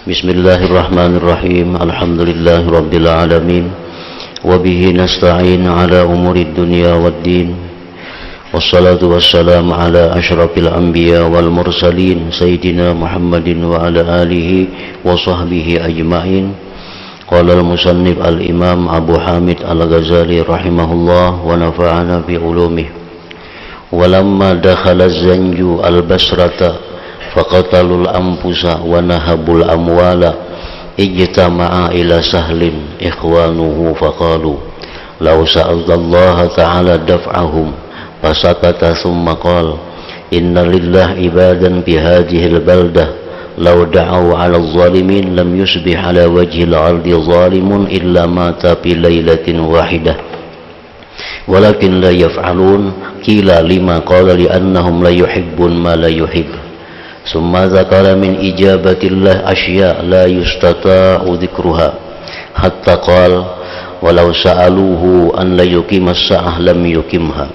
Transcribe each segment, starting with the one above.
Bismillahirrahmanirrahim. Alhamdulillahirabbil alamin. Wa bihi nasta'in ala umuri dunya waddin. Wassalatu wassalamu ala asyrafil anbiya wal mursalin sayyidina Muhammadin wa ala alihi wa sahbihi ajma'in. Qala al-musannif al-imam Abu Hamid al-Ghazali rahimahullah wa nafa'ana bi ulumih. Walamma dakhala az-zanju al-basrata faqatalul anfusa wa nahabul amwala ijtama'a ila sahlin ikhwanuhu faqalu law sa'alallaha ta'ala daf'ahum fasakata thumma qala inna lillahi ibadan bi hadhihi al-baldah law da'aw 'ala adh-dhalimin lam yusbih 'ala wajhi al-ardi dhalimun illa mata fi lailatin wahidah walakin la yaf'alun qila lima qala li annahum la yuhibbun ma la yuhibb. Summa zakara min ijabatillah asya la yustata'u dhikruha hatta qala walau sa'aluhu an la yuqimas sa'ah lam yuqimha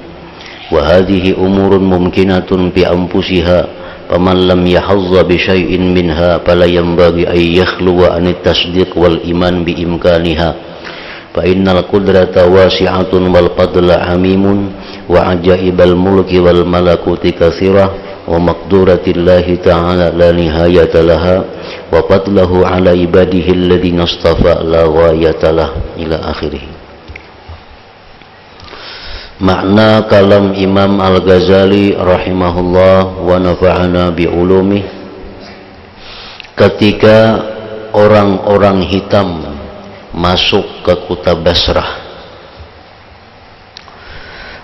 wa hadhihi umurun mumkinatun bi anfusiha faman lam yahazza bi syai'in minha fala yanbaghi ay yakhluwa an at-tasdiq wal iman bi imkaniha fa innal qudrata wasi'atun wal fadla hamimun wa ajaibal mulki wal malakuti katsirah wa maqduratillahi ta'ala la nihayata laha wa fadlahu ala ibadihi alladhina istafa la ghayata lah ila akhirih. Makna kalam Imam Al-Ghazali rahimahullah wa nafa'ana bi ulumih, ketika orang-orang hitam masuk ke kota Basrah,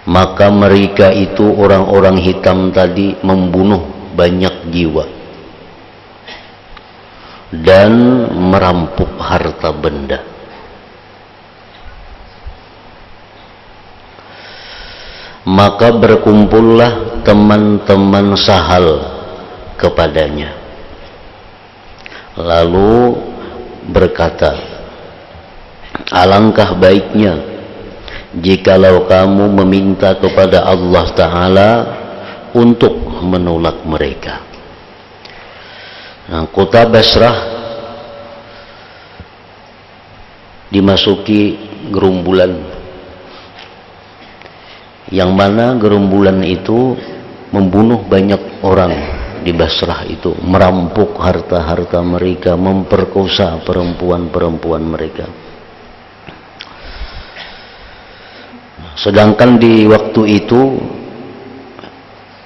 maka mereka itu orang-orang hitam tadi membunuh banyak jiwa dan merampok harta benda. Maka berkumpullah teman-teman Sahal kepadanya, lalu berkata, alangkah baiknya jikalau kamu meminta kepada Allah Ta'ala untuk menolak mereka. Nah, kota Basrah dimasuki gerombolan, yang mana gerombolan itu membunuh banyak orang di Basrah itu, merampok harta-harta mereka, memperkosa perempuan-perempuan mereka. Sedangkan di waktu itu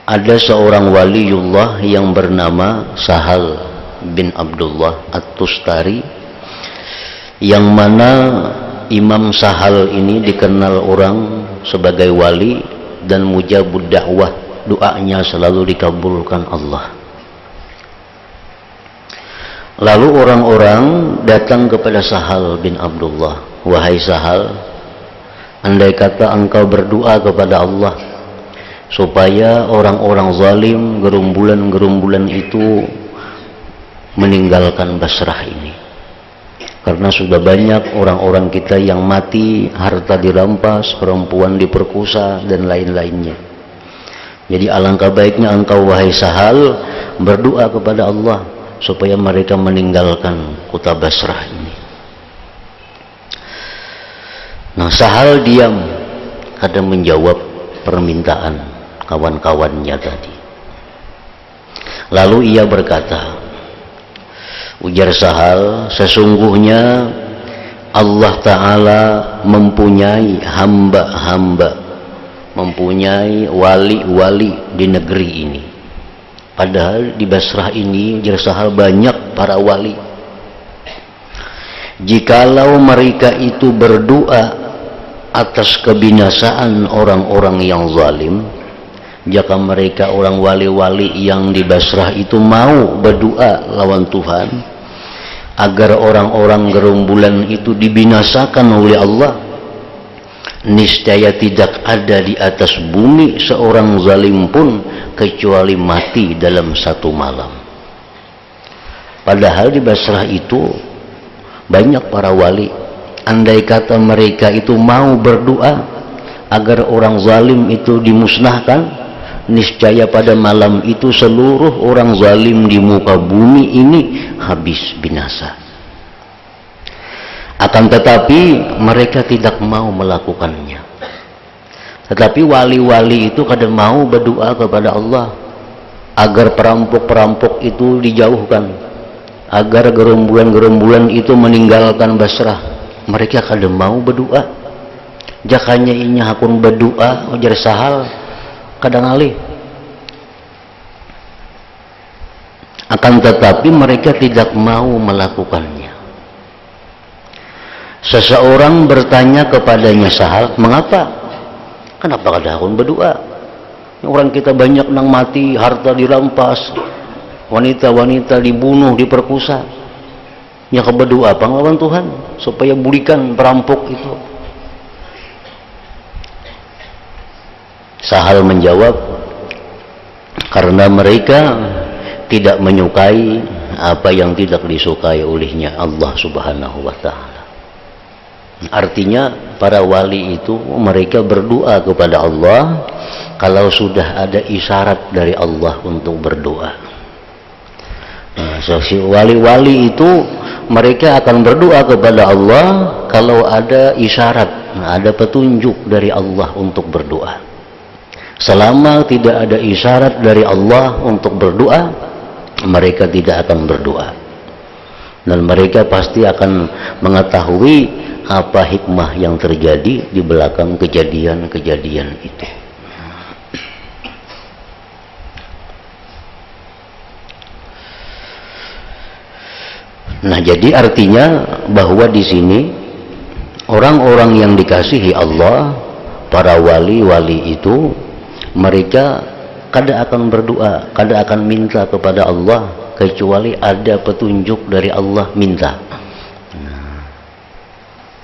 ada seorang waliullah yang bernama Sahal bin Abdullah At-Tustari, yang mana Imam Sahal ini dikenal orang sebagai wali dan mujabud dakwah, doanya selalu dikabulkan Allah. Lalu orang-orang datang kepada Sahal bin Abdullah, wahai Sahal, andai kata engkau berdoa kepada Allah supaya orang-orang zalim, gerombolan-gerombolan itu meninggalkan Basrah ini, karena sudah banyak orang-orang kita yang mati, harta dirampas, perempuan diperkosa dan lain-lainnya. Jadi alangkah baiknya engkau wahai Sahal berdoa kepada Allah supaya mereka meninggalkan kota Basrah ini. Nah, Sahal diam, kadang menjawab permintaan kawan-kawannya tadi. Lalu ia berkata, ujar Sahal, sesungguhnya Allah Ta'ala mempunyai hamba-hamba, mempunyai wali-wali di negeri ini. Padahal di Basrah ini, ujar Sahal, banyak para wali. Jikalau mereka itu berdoa atas kebinasaan orang-orang yang zalim, jika mereka orang wali-wali yang di Basrah itu mau berdoa lawan Tuhan agar orang-orang gerombolan itu dibinasakan oleh Allah, niscaya tidak ada di atas bumi seorang zalim pun kecuali mati dalam satu malam. Padahal di Basrah itu banyak para wali. Andai kata mereka itu mau berdoa agar orang zalim itu dimusnahkan, niscaya pada malam itu seluruh orang zalim di muka bumi ini habis binasa. Akan tetapi mereka tidak mau melakukannya. Tetapi wali-wali itu kadang mau berdoa kepada Allah agar perampok-perampok itu dijauhkan, agar gerombolan-gerombolan itu meninggalkan Basrah. Mereka kadang mau berdoa. Jakanya inya hakun berdoa ujar sahal kadang alih. Akan tetapi mereka tidak mau melakukannya. Seseorang bertanya kepadanya sahal, mengapa? Kenapa kada hakun berdoa? Orang kita banyak nang mati, harta dirampas, wanita-wanita dibunuh, diperkosa. Ya berdoa apa ngelawan Tuhan supaya bulikan perampok itu. Sahal menjawab, karena mereka tidak menyukai apa yang tidak disukai olehnya Allah Subhanahu wa ta'ala. Artinya para wali itu mereka berdoa kepada Allah kalau sudah ada isyarat dari Allah untuk berdoa. Nah, si wali-wali itu mereka akan berdoa kepada Allah kalau ada isyarat, ada petunjuk dari Allah untuk berdoa. Selama tidak ada isyarat dari Allah untuk berdoa, mereka tidak akan berdoa. Dan mereka pasti akan mengetahui apa hikmah yang terjadi di belakang kejadian-kejadian itu. Nah, jadi artinya bahwa di sini orang-orang yang dikasihi Allah, para wali-wali itu, mereka kada akan berdoa, kada akan minta kepada Allah kecuali ada petunjuk dari Allah minta.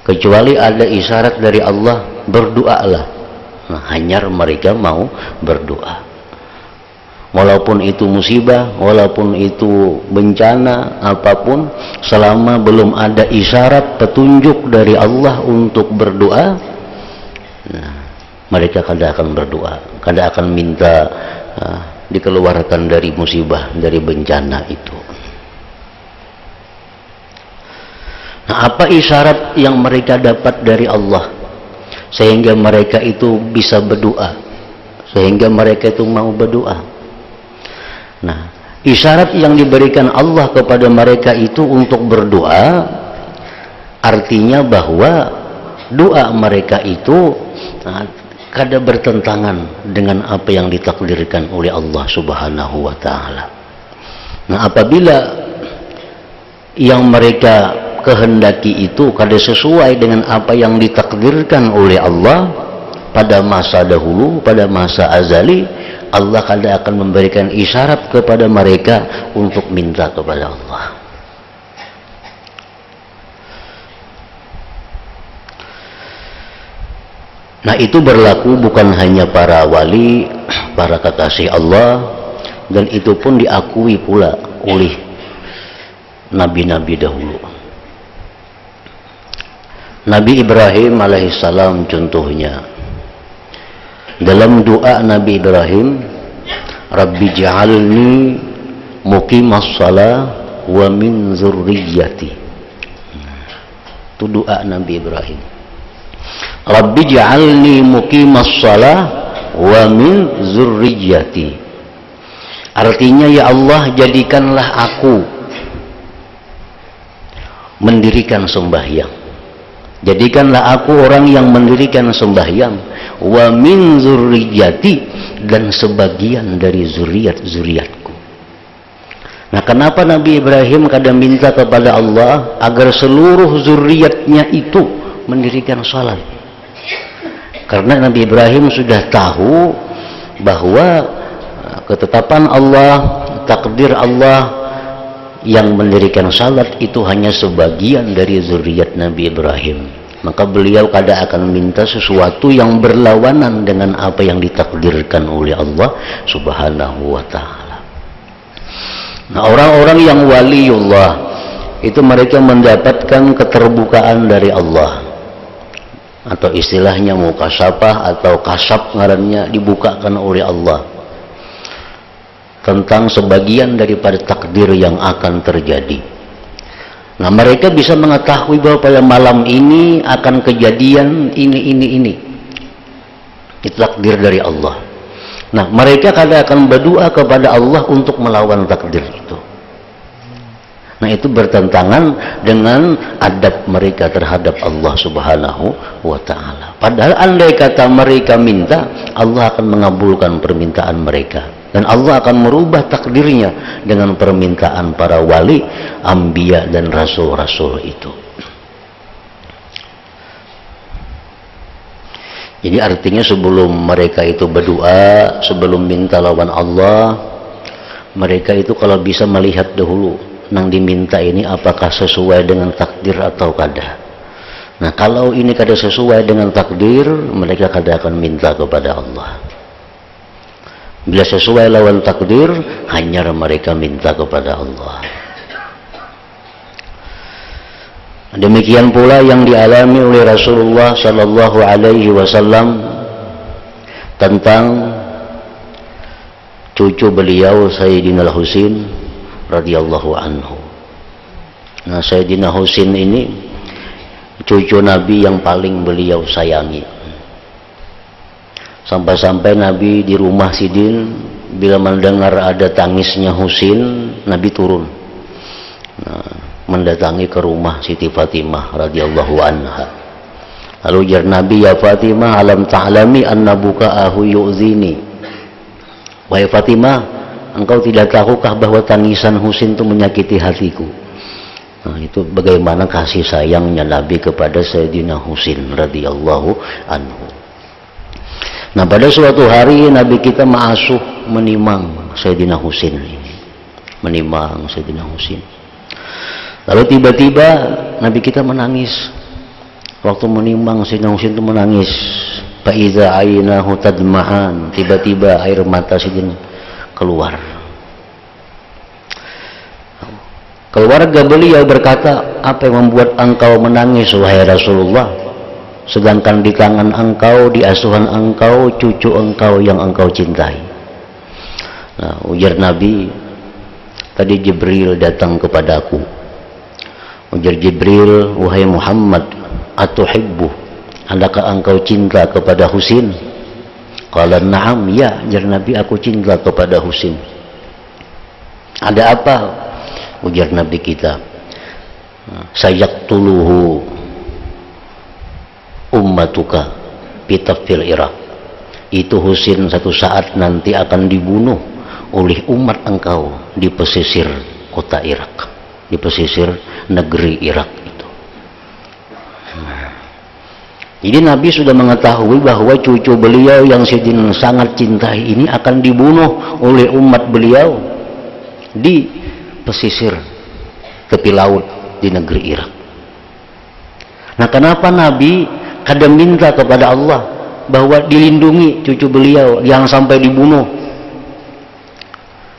Kecuali ada isyarat dari Allah, berdoalah. Nah, hanya mereka mau berdoa. Walaupun itu musibah, walaupun itu bencana, apapun, selama belum ada isyarat petunjuk dari Allah untuk berdoa, nah, mereka kada akan berdoa, kada akan minta dikeluarkan dari musibah, dari bencana itu. Nah, apa isyarat yang mereka dapat dari Allah sehingga mereka itu bisa berdoa, sehingga mereka itu mau berdoa? Nah, isyarat yang diberikan Allah kepada mereka itu untuk berdoa artinya bahwa doa mereka itu kada bertentangan dengan apa yang ditakdirkan oleh Allah Subhanahu wa ta'ala. Nah, apabila yang mereka kehendaki itu kada sesuai dengan apa yang ditakdirkan oleh Allah pada masa dahulu, pada masa azali, Allah kada akan memberikan isyarat kepada mereka untuk minta kepada Allah. Nah, itu berlaku bukan hanya para wali, para kekasih Allah, dan itu pun diakui pula oleh nabi-nabi dahulu. Nabi Ibrahim alaihissalam contohnya, dalam doa Nabi Ibrahim, Rabbi ja'alni muqimas shalah wa min zurriyyati. Itu doa Nabi Ibrahim. Rabbi ja'alni muqimas shalah wa min zurriyyati. Artinya, ya Allah, jadikanlah aku mendirikan sembahyang. Jadikanlah aku orang yang mendirikan sembahyang, wa min zurriyyati, dan sebagian dari zuriat-zuriatku. Nah, kenapa Nabi Ibrahim kadang minta kepada Allah agar seluruh zuriatnya itu mendirikan salat? Karena Nabi Ibrahim sudah tahu bahwa ketetapan Allah, takdir Allah yang mendirikan salat itu hanya sebagian dari zuriat Nabi Ibrahim. Maka beliau kada akan minta sesuatu yang berlawanan dengan apa yang ditakdirkan oleh Allah Subhanahu wa ta'ala. Nah, orang-orang yang waliullah itu mereka mendapatkan keterbukaan dari Allah, atau istilahnya mukasyafah atau kasyaf ngarannya, dibukakan oleh Allah. tentang sebagian daripada takdir yang akan terjadi. Nah, mereka bisa mengetahui bahwa pada malam ini akan kejadian ini. Itu takdir dari Allah. Nah, mereka kadang akan berdoa kepada Allah untuk melawan takdir itu. Nah, itu bertentangan dengan adab mereka terhadap Allah Subhanahu wa ta'ala. Padahal andai kata mereka minta, Allah akan mengabulkan permintaan mereka. Dan Allah akan merubah takdirnya dengan permintaan para wali, anbiya dan rasul-rasul itu. Jadi artinya sebelum mereka itu berdoa, sebelum minta lawan Allah, mereka itu kalau bisa melihat dahulu nang diminta ini apakah sesuai dengan takdir atau kada. Nah, kalau ini kada sesuai dengan takdir, mereka kada akan minta kepada Allah. Bila sesuai lawan takdir, hanya mereka minta kepada Allah. Demikian pula yang dialami oleh Rasulullah Shallallahu Alaihi Wasallam tentang cucu beliau Sayyidina Husain radhiyallahu anhu. Nah, Sayyidina Husain ini cucu Nabi yang paling beliau sayangi. Sampai-sampai Nabi di rumah Sidin, bila mendengar ada tangisnya Husain, Nabi turun. Nah, mendatangi ke rumah Siti Fatimah radhiyallahu anha. Lalu ujar Nabi, "Ya Fatimah, alam ta'lami anna buka'ahu yu'zini." Wahai Fatimah, engkau tidak tahukah bahwa tangisan Husain itu menyakiti hatiku? Nah, itu bagaimana kasih sayangnya Nabi kepada Sayyidina Husain radhiyallahu anhu. Nah, pada suatu hari Nabi kita ma'asuh menimang Sayyidina Husain ini. Menimang Sayyidina Husain. Lalu tiba-tiba Nabi kita menangis. Waktu menimang Sayyidina Husain itu menangis. Fa'iza aynahu tadma'an. Tiba-tiba air mata Sayyidina keluar. Keluarga beliau berkata, "Apa yang membuat engkau menangis, wahai Rasulullah? Sedangkan di tangan engkau, di asuhan engkau, cucu engkau yang engkau cintai." Nah, ujar Nabi, "Tadi Jibril datang kepadaku." Ujar Jibril, "Wahai Muhammad, atuhibbu? Adakah engkau cinta kepada Husain?" Qala na'am, ya. Ujar Nabi, "Aku cinta kepada Husain." "Ada apa?" Ujar Nabi kita, "Sayaktuluhu ummatuka pitafil Irak." Itu Husain satu saat nanti akan dibunuh oleh umat engkau di pesisir kota Irak, di pesisir negeri Irak itu. Jadi Nabi sudah mengetahui bahwa cucu beliau yang Sayyidina sangat cintai ini akan dibunuh oleh umat beliau di pesisir tepi laut di negeri Irak. Nah, kenapa Nabi kada minta kepada Allah bahwa dilindungi cucu beliau yang sampai dibunuh?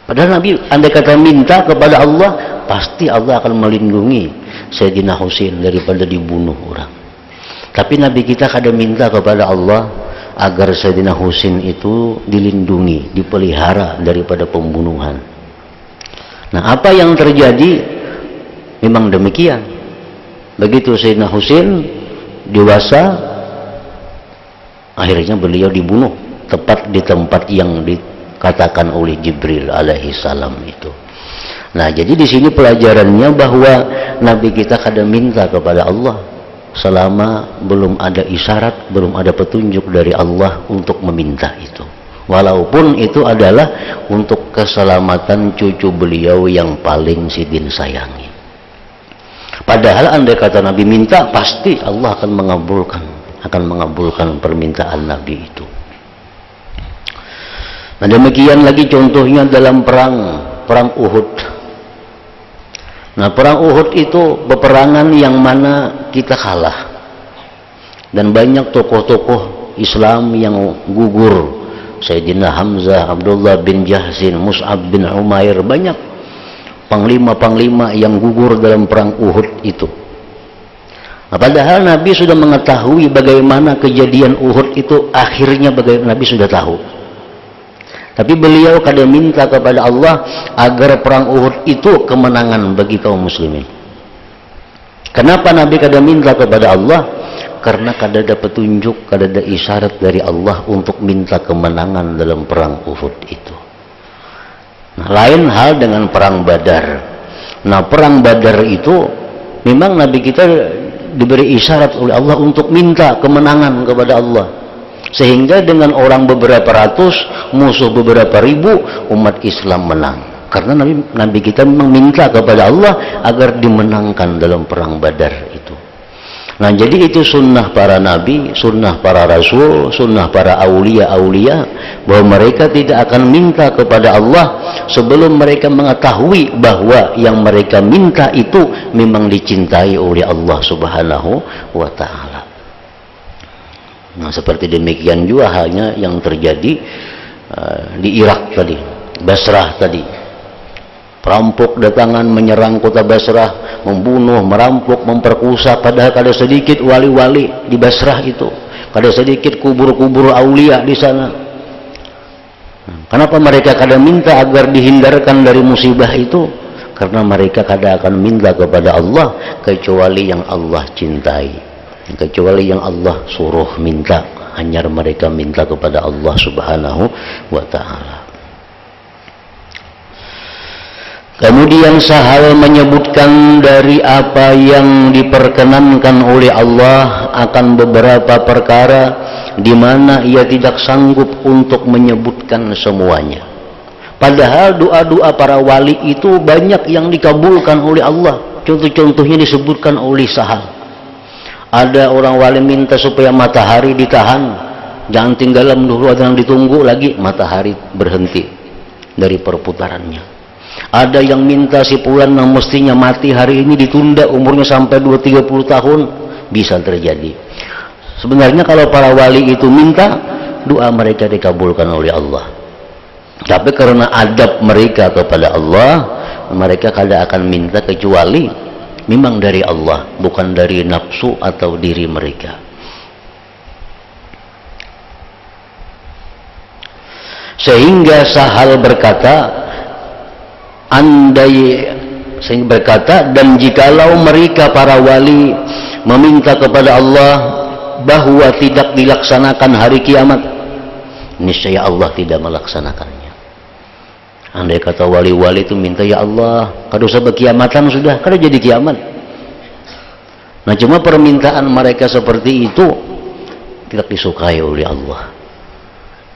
Padahal Nabi andai kata minta kepada Allah, pasti Allah akan melindungi Sayyidina Husain daripada dibunuh orang. Tapi Nabi kita kada minta kepada Allah agar Sayyidina Husain itu dilindungi, dipelihara daripada pembunuhan. Nah, apa yang terjadi memang demikian. Begitu Sayyidina Husain dewasa, akhirnya beliau dibunuh tepat di tempat yang dikatakan oleh Jibril alaihi salam itu. Nah, jadi di sini pelajarannya bahwa Nabi kita kadang minta kepada Allah selama belum ada isyarat, belum ada petunjuk dari Allah untuk meminta itu. Walaupun itu adalah untuk keselamatan cucu beliau yang paling Sidin sayangi. Padahal andai kata Nabi minta, pasti Allah akan mengabulkan permintaan Nabi itu. Nah, demikian lagi contohnya dalam perang Uhud. Nah, perang Uhud itu peperangan yang mana kita kalah. Dan banyak tokoh-tokoh Islam yang gugur. Sayyidina Hamzah, Abdullah bin Jahsin, Mus'ab bin Umair, banyak panglima-panglima yang gugur dalam perang Uhud itu. Nah, padahal Nabi sudah mengetahui bagaimana kejadian Uhud itu akhirnya, bagaimana Nabi sudah tahu. Tapi beliau kada minta kepada Allah agar perang Uhud itu kemenangan bagi kaum muslimin. Kenapa Nabi kada minta kepada Allah? Karena kada ada petunjuk, kada ada isyarat dari Allah untuk minta kemenangan dalam perang Uhud itu. Nah, lain hal dengan perang Badar. Nah, perang Badar itu memang Nabi kita diberi isyarat oleh Allah untuk minta kemenangan kepada Allah. Sehingga dengan orang beberapa ratus, musuh beberapa ribu, umat Islam menang. Karena Nabi kita meminta kepada Allah agar dimenangkan dalam perang Badar itu. Nah, jadi itu sunnah para nabi, sunnah para rasul, sunnah para aulia-aulia, bahwa mereka tidak akan minta kepada Allah sebelum mereka mengetahui bahwa yang mereka minta itu memang dicintai oleh Allah Subhanahu wa Ta'ala. Nah, seperti demikian juga halnya yang terjadi di Irak tadi, Basrah tadi. Perampok datangan menyerang kota Basrah, membunuh, merampok, memperkosa, padahal kada sedikit wali-wali di Basrah itu, kada sedikit kubur-kubur aulia di sana. Kenapa mereka kada minta agar dihindarkan dari musibah itu? Karena mereka kada akan minta kepada Allah kecuali yang Allah cintai, kecuali yang Allah suruh minta. Hanya mereka minta kepada Allah Subhanahu wa Ta'ala. Kemudian sahal menyebutkan dari apa yang diperkenankan oleh Allah akan beberapa perkara di mana ia tidak sanggup untuk menyebutkan semuanya. Padahal doa-doa para wali itu banyak yang dikabulkan oleh Allah. Contoh-contohnya disebutkan oleh sahal. Ada orang wali minta supaya matahari ditahan, jangan tinggalan dulu, ada yang ditunggu lagi, matahari berhenti dari perputarannya. Ada yang minta si fulan yang mestinya mati hari ini ditunda umurnya sampai 20-30 tahun, bisa terjadi. Sebenarnya kalau para wali itu minta, doa mereka dikabulkan oleh Allah. Tapi karena adab mereka kepada Allah, mereka kada akan minta kecuali memang dari Allah, bukan dari nafsu atau diri mereka. Sehingga Sahal berkata, dan jikalau mereka para wali meminta kepada Allah bahwa tidak dilaksanakan hari kiamat, niscaya Allah tidak melaksanakannya. Andai kata wali-wali itu minta, ya Allah, kada usah berkiamatan sudah, kada jadi kiamat. Nah, cuma permintaan mereka seperti itu tidak disukai oleh Allah,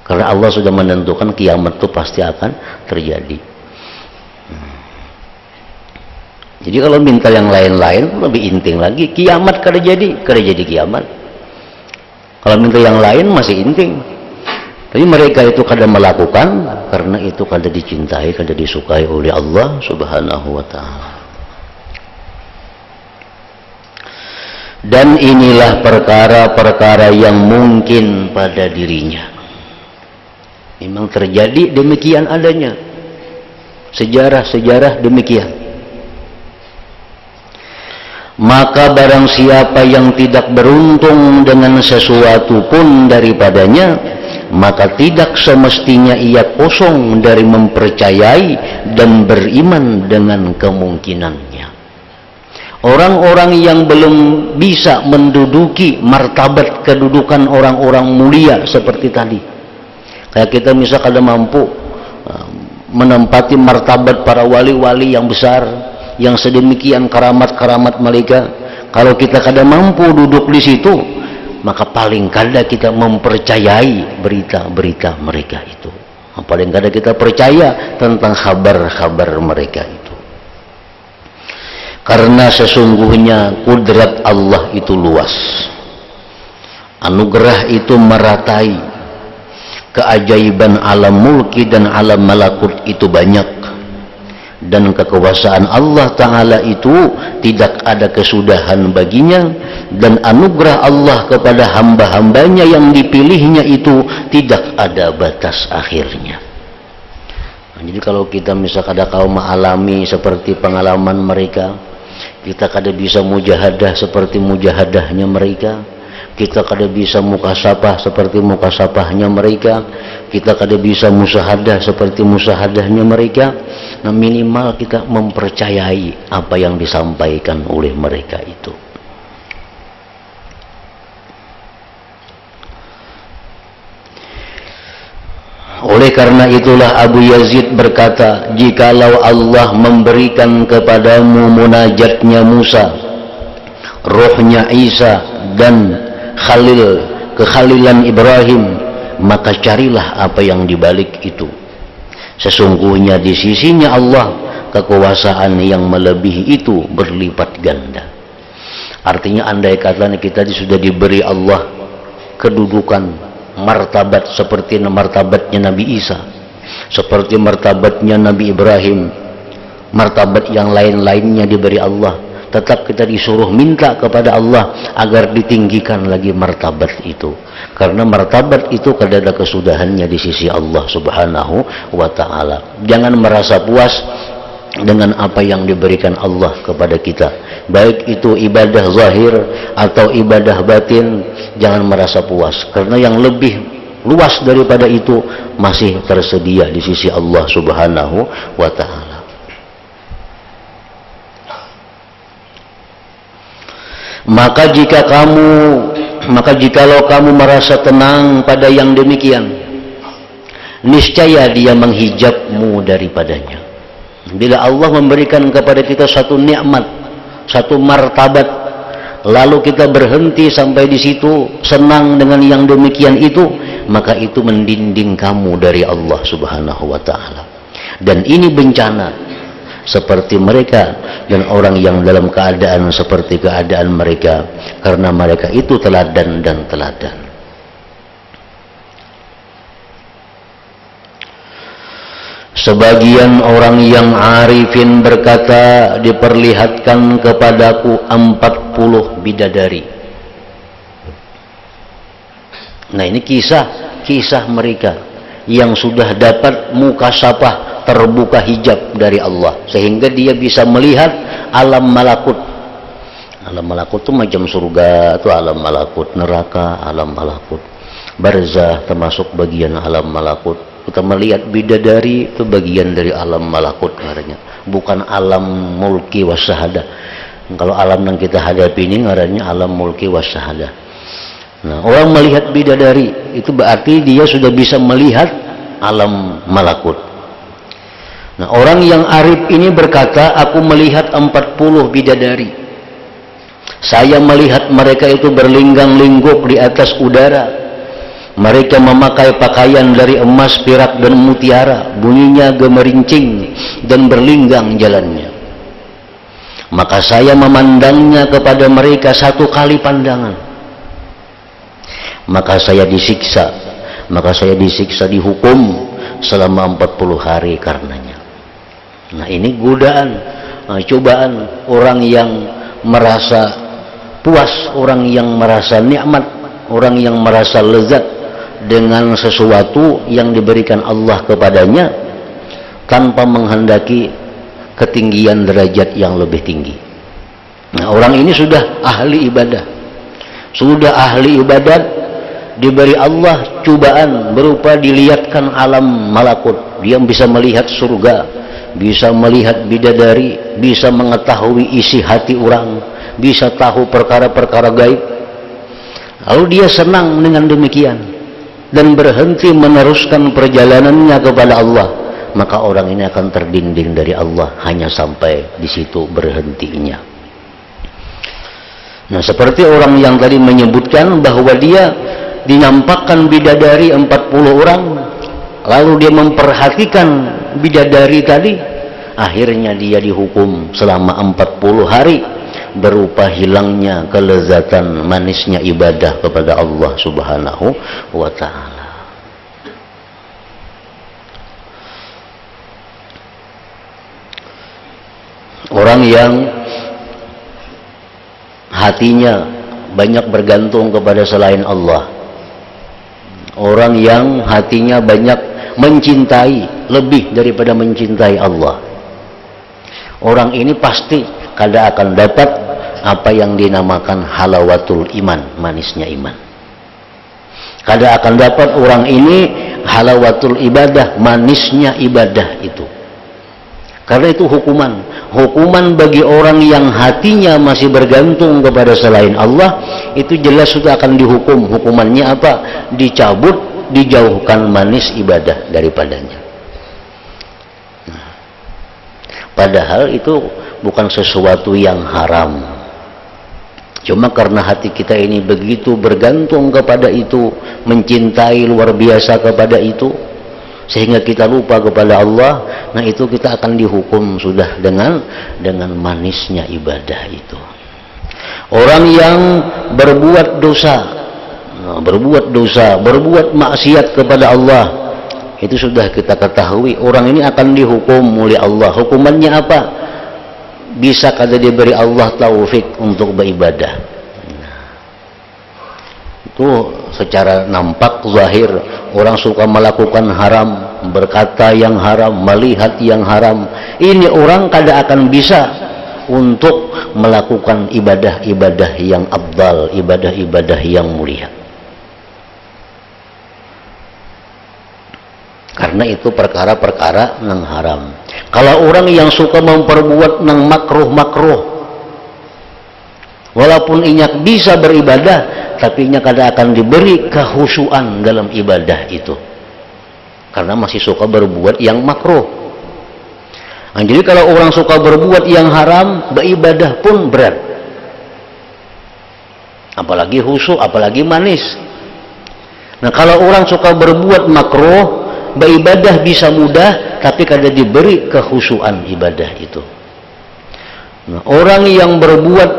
karena Allah sudah menentukan kiamat itu pasti akan terjadi. Jadi kalau minta yang lain-lain lebih inting lagi, kiamat kada jadi kiamat. Kalau minta yang lain masih inting. Tapi mereka itu kada melakukan karena itu kada dicintai, kada disukai oleh Allah Subhanahu wa Ta'ala. Dan inilah perkara-perkara yang mungkin pada dirinya. Memang terjadi demikian adanya. Sejarah-sejarah demikian. Maka barang siapa yang tidak beruntung dengan sesuatu pun daripadanya, maka tidak semestinya ia kosong dari mempercayai dan beriman dengan kemungkinannya. Orang-orang yang belum bisa menduduki martabat kedudukan orang-orang mulia seperti tadi, kayak kita misalnya kada mampu menempati martabat para wali-wali yang besar, yang sedemikian karamat-karamat mereka. Kalau kita kada mampu duduk di situ, maka paling kada kita mempercayai berita-berita mereka itu. Paling kada kita percaya tentang kabar-kabar mereka itu. Karena sesungguhnya kudrat Allah itu luas, anugerah itu meratai, keajaiban alam mulki dan alam malakut itu banyak, dan kekuasaan Allah Ta'ala itu tidak ada kesudahan baginya, dan anugerah Allah kepada hamba-hambanya yang dipilihnya itu tidak ada batas akhirnya. Nah, jadi kalau kita misalkan ada kaum alami seperti pengalaman mereka, kita kada bisa mujahadah seperti mujahadahnya mereka, kita kada bisa mukasabah seperti mukasabahnya mereka, kita kada bisa musahadah seperti musahadahnya mereka. Nah, minimal kita mempercayai apa yang disampaikan oleh mereka itu. Oleh karena itulah Abu Yazid berkata, jikalau Allah memberikan kepadamu munajatnya Musa, rohnya Isa, dan kekhalilan Ibrahim, maka carilah apa yang dibalik itu. Sesungguhnya di sisinya Allah kekuasaan yang melebihi itu berlipat ganda. Artinya andai kata kita sudah diberi Allah kedudukan martabat seperti martabatnya Nabi Isa, seperti martabatnya Nabi Ibrahim, martabat yang lain-lainnya diberi Allah, tetap kita disuruh minta kepada Allah agar ditinggikan lagi martabat itu, karena martabat itu kada ada kesudahannya di sisi Allah Subhanahu wa ta'ala. Jangan merasa puas dengan apa yang diberikan Allah kepada kita, baik itu ibadah zahir atau ibadah batin. Jangan merasa puas, karena yang lebih luas daripada itu masih tersedia di sisi Allah Subhanahu wa ta'ala. Maka jikalau kamu merasa tenang pada yang demikian, niscaya Dia menghijabmu daripadanya. Bila Allah memberikan kepada kita satu nikmat, satu martabat, lalu kita berhenti sampai di situ, senang dengan yang demikian itu, maka itu mendinding kamu dari Allah Subhanahu wa ta'ala. Dan ini bencana seperti mereka dan orang yang dalam keadaan seperti keadaan mereka, karena mereka itu teladan dan teladan. Sebagian orang yang arifin berkata, diperlihatkan kepadaku 40 bidadari. Nah, ini kisah mereka yang sudah dapat mukasabah, terbuka hijab dari Allah, sehingga dia bisa melihat alam malakut. Alam malakut itu macam surga, itu alam malakut, neraka alam malakut, barzah termasuk bagian alam malakut. Kita melihat bidadari itu bagian dari alam malakut ngarannya, bukan alam mulki wasyahada. Kalau alam yang kita hadapi ini ngarannya alam mulki wasyahada. Nah, orang melihat bidadari itu berarti dia sudah bisa melihat alam malakut. Nah, orang yang arif ini berkata, aku melihat 40 bidadari. Saya melihat mereka itu berlinggang-lingguk di atas udara. Mereka memakai pakaian dari emas, perak, dan mutiara. Bunyinya gemerincing dan berlinggang jalannya. Maka saya memandangnya kepada mereka 1 kali pandangan. Maka saya disiksa. Maka saya disiksa, dihukum selama 40 hari karenanya. Nah, ini godaan, cobaan orang yang merasa puas, orang yang merasa nikmat, orang yang merasa lezat dengan sesuatu yang diberikan Allah kepadanya tanpa menghendaki ketinggian derajat yang lebih tinggi. Nah, orang ini sudah ahli ibadah, sudah ahli ibadat, diberi Allah cobaan berupa dilihatkan alam malakut. Dia bisa melihat surga, bisa melihat bidadari, bisa mengetahui isi hati orang, bisa tahu perkara-perkara gaib. Lalu dia senang dengan demikian dan berhenti meneruskan perjalanannya kepada Allah, maka orang ini akan terdinding dari Allah hanya sampai di situ berhentinya. Nah, seperti orang yang tadi menyebutkan bahwa dia dinampakkan bidadari 40 orang, lalu dia memperhatikan bidadari tadi, akhirnya dia dihukum selama 40 hari berupa hilangnya kelezatan manisnya ibadah kepada Allah Subhanahu wa ta'ala. Orang yang hatinya banyak bergantung kepada selain Allah, orang yang hatinya banyak mencintai lebih daripada mencintai Allah, orang ini pasti kada akan dapat apa yang dinamakan halawatul iman, manisnya iman. Kada akan dapat orang ini halawatul ibadah, manisnya ibadah itu. Karena itu hukuman bagi orang yang hatinya masih bergantung kepada selain Allah, itu jelas sudah akan dihukum. Hukumannya apa? Dicabut, dijauhkan manis ibadah daripadanya. Nah, padahal itu bukan sesuatu yang haram. Cuma karena hati kita ini begitu bergantung kepada itu, mencintai luar biasa kepada itu, sehingga kita lupa kepada Allah. Nah, itu kita akan dihukum sudah dengan manisnya ibadah itu. Orang yang berbuat dosa, berbuat maksiat kepada Allah, itu sudah kita ketahui orang ini akan dihukum oleh Allah. Hukumannya apa? Bisa kada diberi Allah taufik untuk beribadah. Itu secara nampak zahir orang suka melakukan haram, berkata yang haram, melihat yang haram. Ini orang kada akan bisa untuk melakukan ibadah-ibadah yang afdal, ibadah-ibadah yang mulia. Karena itu perkara-perkara nang haram. Kalau orang yang suka memperbuat nang makruh-makruh, walaupun inyak bisa beribadah, tapi inyak kada akan diberi kehusuan dalam ibadah itu, karena masih suka berbuat yang makruh. Nah, jadi kalau orang suka berbuat yang haram, beribadah pun berat, apalagi khusyuk, apalagi manis. Nah, kalau orang suka berbuat makruh, beribadah bisa mudah, tapi kada diberi kekhusyuan ibadah itu. Nah, orang yang berbuat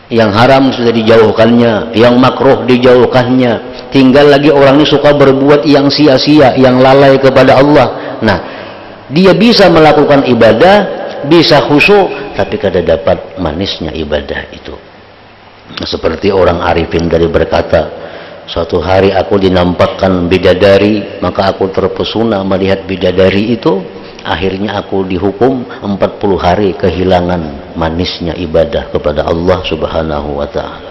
yang haram sudah dijauhkannya, yang makruh dijauhkannya, tinggal lagi orang ini suka berbuat yang sia-sia, yang lalai kepada Allah. Nah, dia bisa melakukan ibadah, bisa khusyuk, tapi kada dapat manisnya ibadah itu. Nah, seperti orang arifin tadi berkata, suatu hari aku dinampakkan bidadari, maka aku terpesona melihat bidadari itu. Akhirnya aku dihukum 40 hari kehilangan manisnya ibadah kepada Allah Subhanahu wa ta'ala.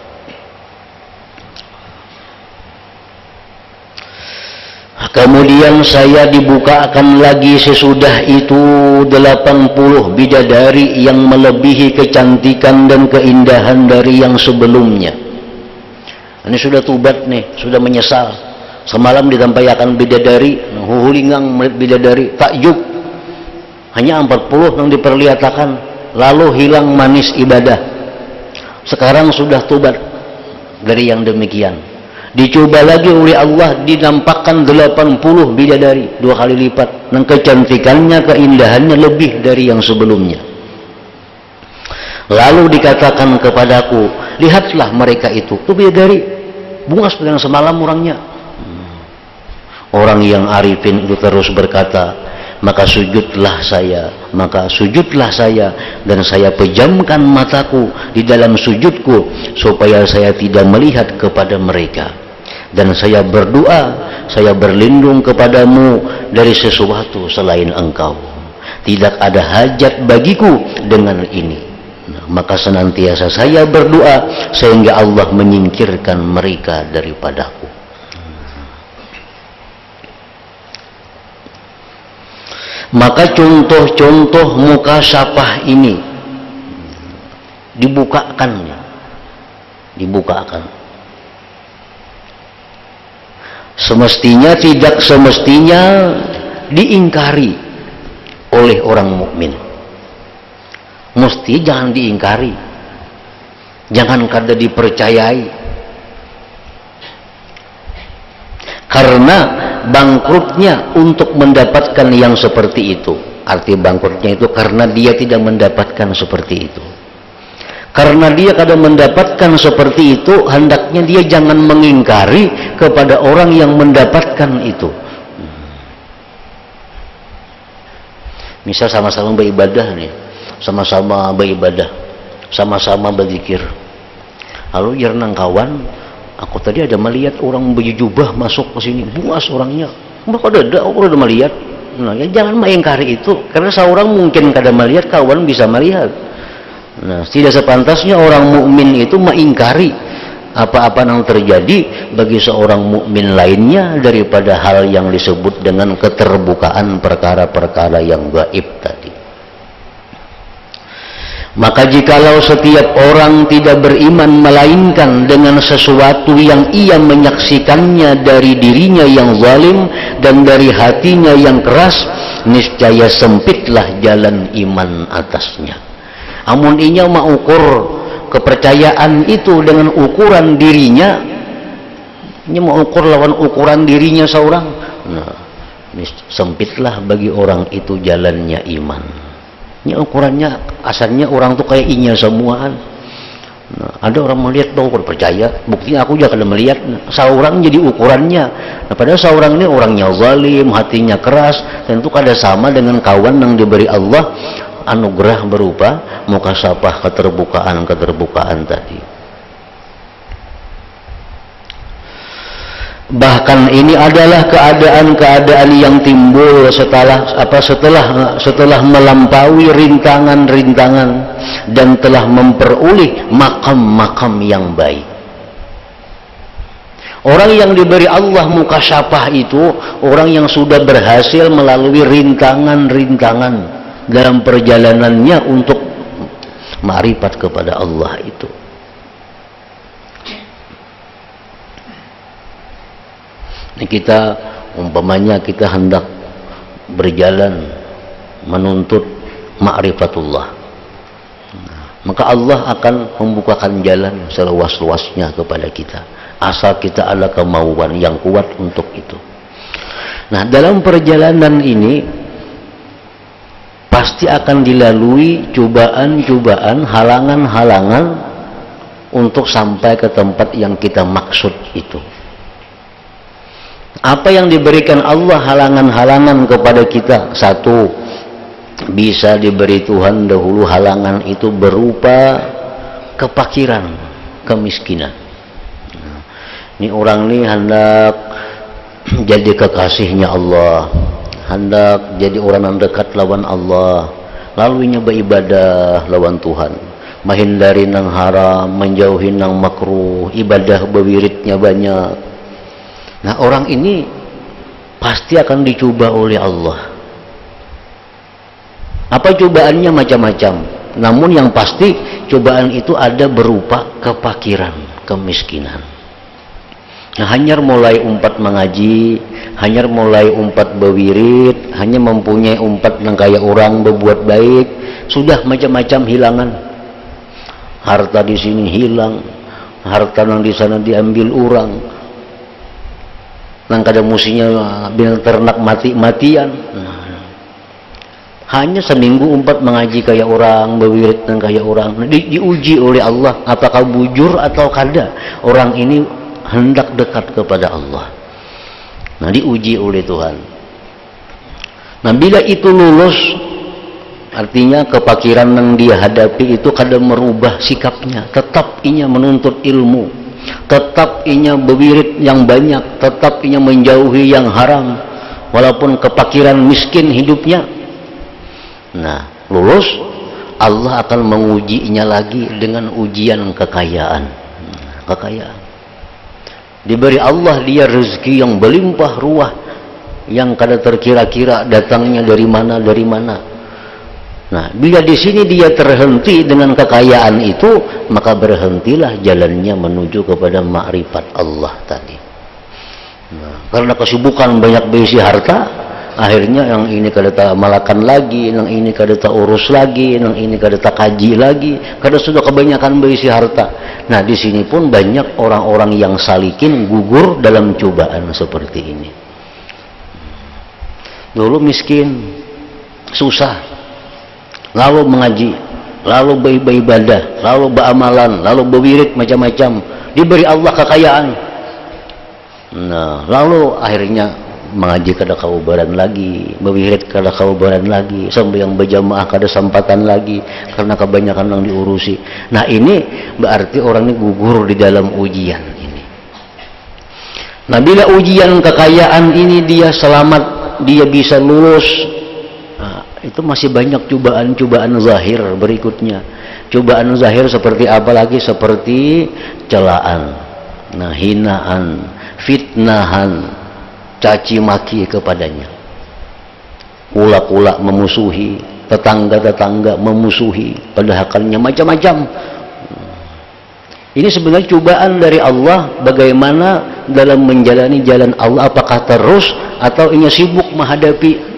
Kemudian saya dibukakan lagi sesudah itu 80 bidadari yang melebihi kecantikan dan keindahan dari yang sebelumnya. Ini sudah tubat nih, sudah menyesal. Semalam ditampaikan bidadari, hulingang melihat bidadari, takjub. Hanya 40 yang diperlihatkan, lalu hilang manis ibadah. Sekarang sudah tubat dari yang demikian. Dicoba lagi oleh Allah, dinampakkan 80 bidadari, 2 kali lipat. Dan kecantikannya, keindahannya lebih dari yang sebelumnya. Lalu dikatakan kepadaku, lihatlah mereka itu bidadari, bunga seperti yang semalam orangnya. Orang yang arifin itu terus berkata, maka sujudlah saya, dan saya pejamkan mataku di dalam sujudku supaya saya tidak melihat kepada mereka, dan saya berdoa, saya berlindung kepadamu dari sesuatu selain engkau. Tidak ada hajat bagiku dengan ini. Maka senantiasa saya berdoa sehingga Allah menyingkirkan mereka daripadaku. Maka contoh-contoh muka syafah ini dibukakan. Semestinya tidak semestinya diingkari oleh orang mukmin. Mesti jangan diingkari, jangan kada dipercayai, karena bangkrutnya untuk mendapatkan yang seperti itu. Arti bangkrutnya itu karena dia tidak mendapatkan seperti itu. Karena dia kada mendapatkan seperti itu, hendaknya dia jangan mengingkari kepada orang yang mendapatkan itu. Misal sama-sama beribadah nih, sama-sama beribadah, sama-sama berzikir. Lalu jarang kawan, aku tadi ada melihat orang berjubah masuk ke sini, buas orangnya. Mbak ada, aku udah melihat. Nah, ya jangan mengingkari itu, karena seorang mungkin kada melihat, kawan bisa melihat. Nah, tidak sepantasnya orang mukmin itu mengingkari apa-apa yang terjadi bagi seorang mukmin lainnya daripada hal yang disebut dengan keterbukaan perkara-perkara yang gaib tadi. Maka jikalau setiap orang tidak beriman melainkan dengan sesuatu yang ia menyaksikannya dari dirinya yang zalim dan dari hatinya yang keras, niscaya sempitlah jalan iman atasnya. Amun inya mengukur kepercayaan itu dengan ukuran dirinya, inya mengukur lawan ukuran dirinya seorang, nah, sempitlah bagi orang itu jalannya iman. Ini ukurannya asalnya orang tuh kayak inya semua. Nah, ada orang melihat dong, percaya. Buktinya aku juga kada melihat. Seorang jadi ukurannya. Nah, padahal seorang ini orangnya zalim, hatinya keras, tentu kada sama dengan kawan yang diberi Allah anugerah berupa mukasyafah, keterbukaan tadi. Bahkan ini adalah keadaan-keadaan yang timbul setelah melampaui rintangan-rintangan dan telah memperoleh makam-makam yang baik. Orang yang diberi Allah mukasyafah itu orang yang sudah berhasil melalui rintangan-rintangan dalam perjalanannya untuk ma'rifat kepada Allah itu. Ini kita umpamanya kita hendak berjalan menuntut ma'rifatullah, maka Allah akan membukakan jalan seluas-luasnya kepada kita, asal kita ada kemauan yang kuat untuk itu. Nah, dalam perjalanan ini pasti akan dilalui cobaan-cobaan, halangan-halangan untuk sampai ke tempat yang kita maksud itu. Apa yang diberikan Allah halangan-halangan kepada kita? Satu, bisa diberi Tuhan dahulu halangan itu berupa kepakiran, kemiskinan. Ini orang ini hendak jadi kekasihnya Allah, hendak jadi orang yang dekat lawan Allah, lalu nya beribadah lawan Tuhan, menghindari nang haram, menjauhi nang makruh, ibadah bewiritnya banyak. Nah, orang ini pasti akan dicoba oleh Allah. Apa cobaannya? Macam-macam. Namun yang pasti cobaan itu ada berupa kepakiran, kemiskinan. Nah, hanyar mulai umpat mengaji, hanyar mulai umpat bewirit, hanya mempunyai umpat yang kayak orang berbuat baik, sudah macam-macam hilangan. Harta di sini hilang, harta yang di sana diambil orang. Nang kada musinya binatang ternak mati-matian. Hanya seminggu umpat mengaji kayak orang, berwirid dan kayak orang. Diuji oleh Allah, apakah bujur atau kada orang ini hendak dekat kepada Allah. Nah, diuji oleh Tuhan. Nah, bila itu lulus, artinya kepakiran yang dia hadapi itu kada merubah sikapnya, tetap inya menuntut ilmu, tetap inya berwirid yang banyak, tetap inya menjauhi yang haram, walaupun kepakiran miskin hidupnya. Nah, lulus, Allah akan mengujinya lagi dengan ujian kekayaan. Kekayaan. Diberi Allah dia rezeki yang berlimpah ruah, yang kada terkira-kira datangnya dari mana. Nah, bila di sini dia terhenti dengan kekayaan itu, maka berhentilah jalannya menuju kepada ma'rifat Allah tadi. Nah, karena kesibukan banyak berisi harta, akhirnya yang ini kada tak malakan lagi, yang ini kada tak urus lagi, yang ini kada tak kaji lagi, kada sudah kebanyakan berisi harta. Nah, di sini pun banyak orang-orang yang salikin gugur dalam cobaan seperti ini. Dulu miskin, susah, lalu mengaji, lalu beribadah, lalu beramalan, lalu berwirid macam-macam, diberi Allah kekayaan. Nah, lalu akhirnya mengaji kada kaubaran lagi, berwirid kada kaubaran lagi, sembahyang berjamaah kada sempatan lagi karena kebanyakan yang diurusi. Nah, ini berarti orang ini gugur di dalam ujian ini. Nah, bila ujian kekayaan ini dia selamat, dia bisa lulus, nah, itu itu masih banyak cobaan-cobaan zahir berikutnya. Cobaan zahir seperti apa lagi? Seperti celaan, nah, hinaan, fitnahan, caci maki kepadanya, ulak-ulak memusuhi, tetangga-tetangga memusuhi, padahalnya macam-macam. Ini sebenarnya cobaan dari Allah, bagaimana dalam menjalani jalan Allah, apakah terus atau ingin sibuk menghadapi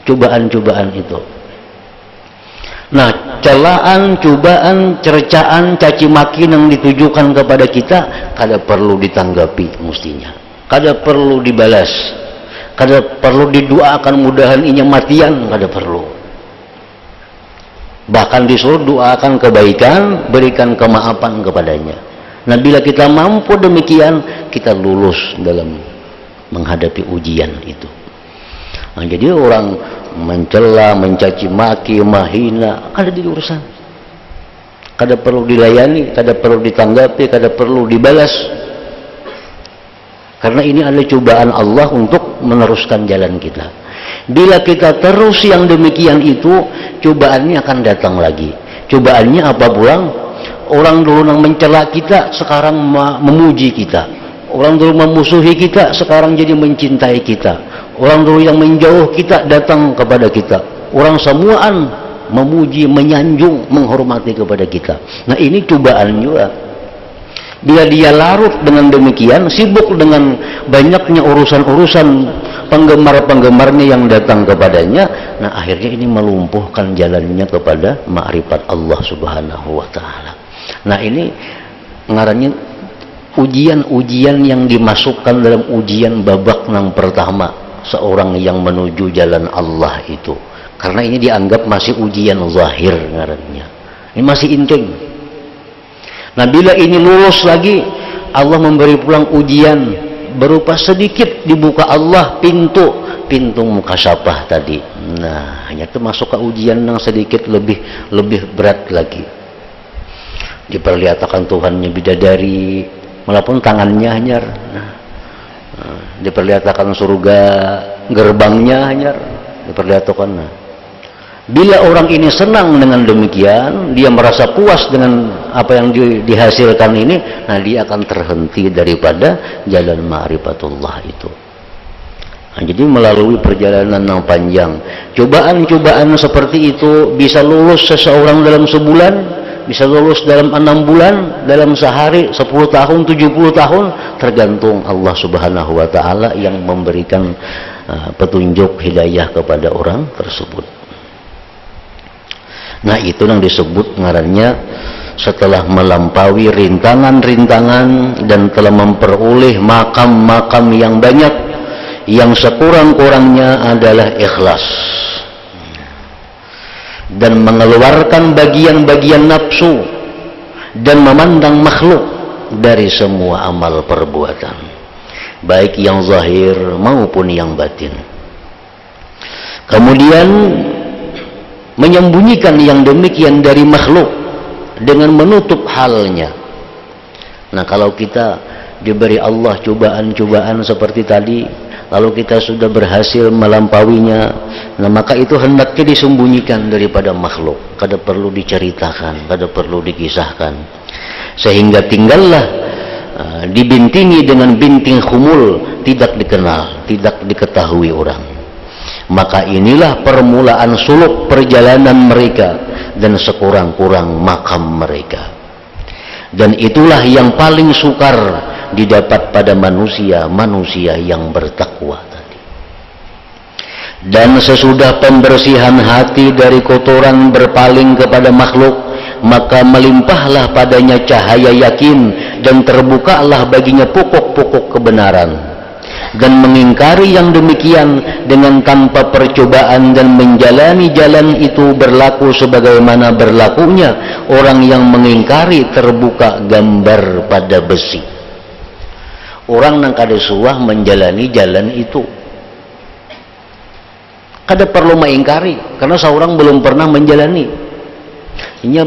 cobaan-cobaan itu. Nah, celaan, cobaan, cercaan, caci maki yang ditujukan kepada kita kada perlu ditanggapi mestinya, kada perlu dibalas, kada perlu didoakan mudahan inya matian, kada perlu. Bahkan disuruh doakan kebaikan, berikan kemaafan kepadanya. Nah, bila kita mampu demikian, kita lulus dalam menghadapi ujian itu. Nah, jadi orang mencela, mencaci maki, menghina, kada di urusan, kada perlu dilayani, kada perlu ditanggapi, kada perlu dibalas, karena ini adalah cobaan Allah untuk meneruskan jalan kita. Bila kita terus yang demikian itu, cobaannya akan datang lagi. Cobaannya apa pulang? Orang dulu yang mencela kita sekarang memuji kita, orang dulu memusuhi kita sekarang jadi mencintai kita, orang dulu yang menjauh kita datang kepada kita, orang semuaan memuji, menyanjung, menghormati kepada kita. Nah, ini cobaan juga. Bila dia larut dengan demikian, sibuk dengan banyaknya urusan-urusan penggemar-penggemarnya yang datang kepadanya, nah akhirnya ini melumpuhkan jalannya kepada ma'rifat Allah Subhanahu wa ta'ala. Nah, ini ngarannya ujian-ujian yang dimasukkan dalam ujian babak yang pertama seorang yang menuju jalan Allah itu, karena ini dianggap masih ujian zahir ngarannya, ini masih inting. Nah, bila ini lulus lagi, Allah memberi pulang ujian berupa sedikit dibuka Allah pintu mukasyafah tadi. Nah, hanya itu masuk ke ujian yang sedikit lebih berat lagi. Diperlihatkan Tuhannya bidadari, walaupun tangannya hanyar. Nah, diperlihatkan surga, gerbangnya hanyar, diperlihatkan. Nah, bila orang ini senang dengan demikian, dia merasa puas dengan apa yang dihasilkan ini, nah dia akan terhenti daripada jalan ma'rifatullah itu. Nah, jadi melalui perjalanan yang panjang, cobaan-cobaan seperti itu bisa lulus seseorang dalam sebulan, bisa lulus dalam 6 bulan, dalam sehari, 10 tahun, 70 tahun, tergantung Allah Subhanahu wa ta'ala yang memberikan petunjuk hidayah kepada orang tersebut. Nah, itu yang disebut ngarannya setelah melampaui rintangan-rintangan dan telah memperoleh makam-makam yang banyak, yang sekurang-kurangnya adalah ikhlas dan mengeluarkan bagian-bagian nafsu dan memandang makhluk dari semua amal perbuatan, baik yang zahir maupun yang batin. Kemudian menyembunyikan yang demikian dari makhluk dengan menutup halnya. Nah, kalau kita diberi Allah cobaan-cobaan seperti tadi, lalu kita sudah berhasil melampauinya, nah maka itu hendaknya disembunyikan daripada makhluk, kada perlu diceritakan, kada perlu dikisahkan, sehingga tinggallah dibintingi dengan binting khumul, tidak dikenal, tidak diketahui orang. Maka inilah permulaan suluk perjalanan mereka dan sekurang-kurang makam mereka. Dan itulah yang paling sukar didapat pada manusia yang bertakwa tadi. Dan sesudah pembersihan hati dari kotoran berpaling kepada makhluk, maka melimpahlah padanya cahaya yakin dan terbukalah baginya pokok-pokok kebenaran. Dan mengingkari yang demikian dengan tanpa percobaan dan menjalani jalan itu berlaku sebagaimana berlakunya orang yang mengingkari terbuka gambar pada besi. Orang yang kada suah menjalani jalan itu, kada perlu mengingkari, karena seorang belum pernah menjalani. Ini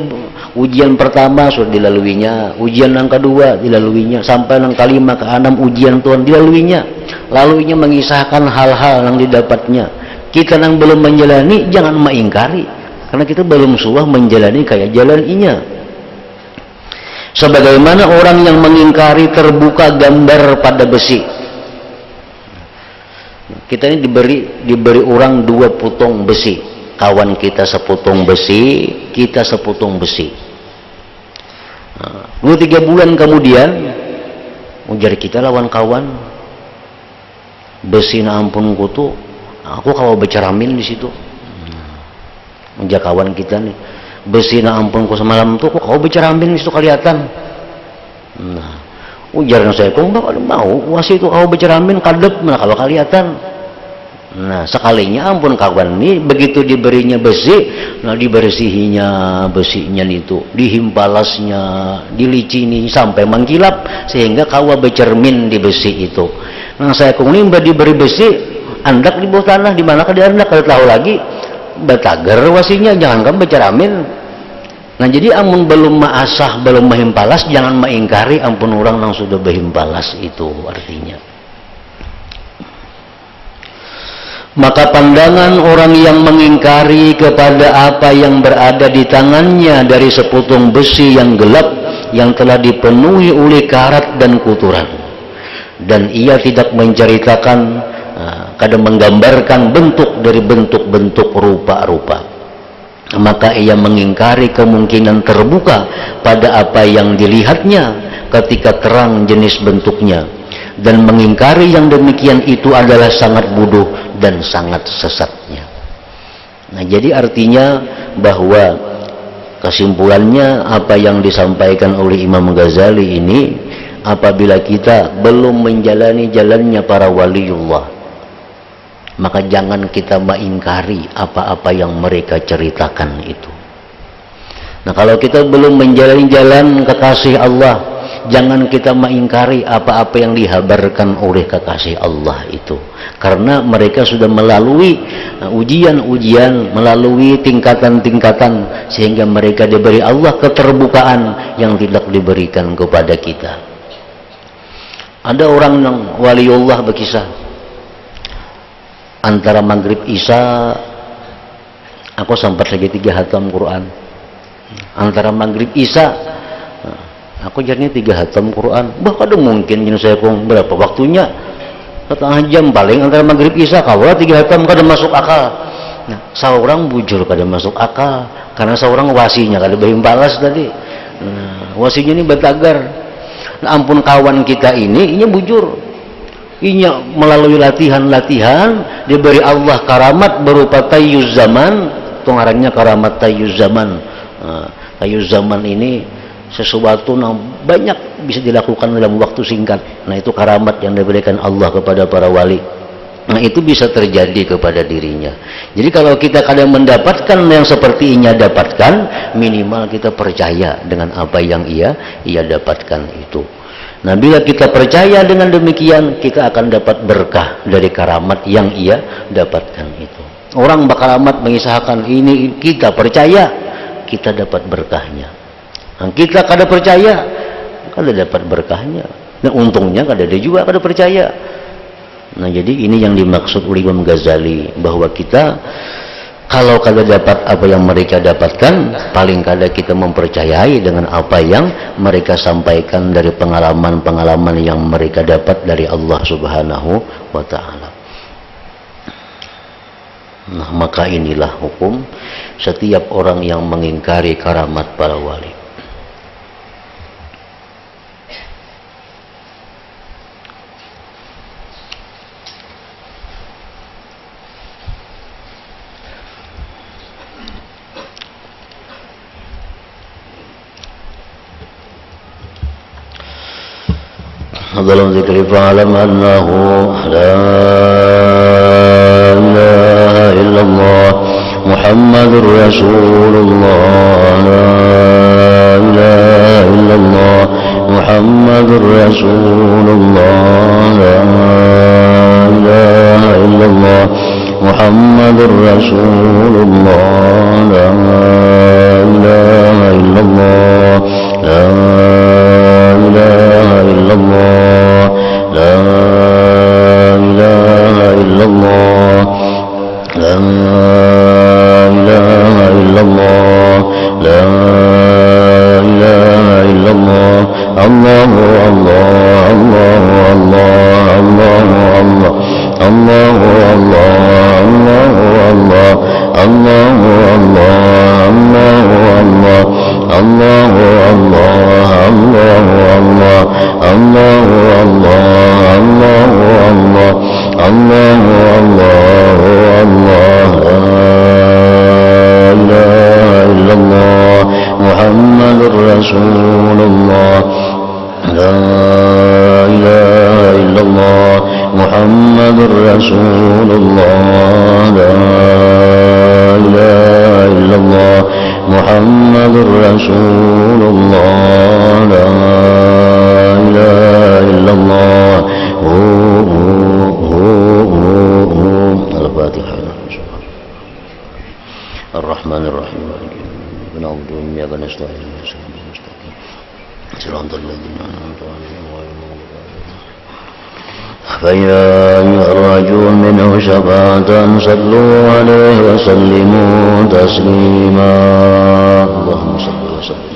ujian pertama sudah dilaluinya, ujian yang kedua dilaluinya, sampai yang ke-5 ke-6 ujian Tuhan dilaluinya. Lalu ini mengisahkan hal-hal yang didapatnya Kita yang belum menjalani jangan mengingkari, karena kita belum suah menjalani kayak jalaninya. Sebagaimana orang yang mengingkari terbuka gambar pada besi. Kita ini diberi orang 2 putung besi. Kawan kita seputung besi, kita seputung besi. 2-3 bulan kemudian ujar kita lawan kawan, besi na ampun kutu, aku kawa beceramin di situ. Ujar kawan kita nih, besi na ampun ku semalam tuh aku kawa beceramin di situ kelihatan. Nah, ujar saya kong bakal mau wasi itu kawa beceramin kadep mana kalau kelihatan. Nah, sekalinya ampun kawan nih begitu diberinya besi, nah dibersihinya besinya itu, dihimpalasnya, dilicini sampai mengkilap sehingga kawa becermin di besi itu. Nah, saya kungni diberi besi, andak di bawah tanah di mana dia andak kalau tahu lagi betager wasinya jangan kan beceramin. Nah, jadi amun belum maasah belum mehimpalas jangan mengingkari ampun orang yang sudah behimpalas itu artinya. Maka pandangan orang yang mengingkari kepada apa yang berada di tangannya dari seputung besi yang gelap yang telah dipenuhi oleh karat dan kotoran, dan ia tidak menceritakan kadang menggambarkan bentuk dari bentuk-bentuk rupa-rupa, maka ia mengingkari kemungkinan terbuka pada apa yang dilihatnya ketika terang jenis bentuknya, dan mengingkari yang demikian itu adalah sangat bodoh dan sangat sesatnya. Nah, jadi artinya bahwa kesimpulannya apa yang disampaikan oleh Imam Ghazali ini, apabila kita belum menjalani jalannya para waliullah, maka jangan kita mengingkari apa-apa yang mereka ceritakan itu. Nah, kalau kita belum menjalani jalan kekasih Allah, jangan kita mengingkari apa-apa yang dihabarkan oleh kekasih Allah itu, karena mereka sudah melalui ujian-ujian, melalui tingkatan-tingkatan, sehingga mereka diberi Allah keterbukaan yang tidak diberikan kepada kita. Ada orang yang waliullah berkisah, antara maghrib isya aku sempat lagi 3 hatam Quran, antara maghrib isya aku jadinya 3 hatam Quran. Bahkan ada mungkin jenis saya kong berapa waktunya, setengah jam paling antara maghrib isya kawala 3 hatam kada masuk akal. Nah, seorang bujur kada masuk akal karena seorang wasinya kada balas tadi. Nah, wasinya ini batagar. Nah, ampun kawan kita ini bujur, inya melalui latihan-latihan diberi Allah karamat berupa tayyuz zaman. Tungarannya karamat tayyuz zaman. Tayyuz zaman ini sesuatu yang banyak bisa dilakukan dalam waktu singkat. Nah, itu karamat yang diberikan Allah kepada para wali. Nah, itu bisa terjadi kepada dirinya. Jadi kalau kita kadang mendapatkan yang seperti ini dapatkan, minimal kita percaya dengan apa yang ia dapatkan itu. Nah, bila kita percaya dengan demikian, kita akan dapat berkah dari karamat yang ia dapatkan itu. Orang berkaramat mengisahkan ini, kita percaya, kita dapat berkahnya. Nah, kita kada percaya, kada dapat berkahnya. Dan untungnya kada ada juga kada percaya. Nah, jadi ini yang dimaksud oleh Imam Ghazali, bahwa kita kalau kada dapat apa yang mereka dapatkan, paling kada kita mempercayai dengan apa yang mereka sampaikan dari pengalaman-pengalaman yang mereka dapat dari Allah Subhanahu wa ta'ala. Nah, maka inilah hukum setiap orang yang mengingkari karamat para wali. dalam zikri fa'alam annahu la ilaha illallah Muhammadur Rasulullah, la ilaha illallah Muhammadur Rasulullah, la ilaha illallah Muhammadur Rasulullah, la ilaha illallah, la ilaha illallah, la ilaha illallah, la فيا أيها الرجل منه شفاعة صلوا عليه وسلموا تسليما اللهم صل وسلم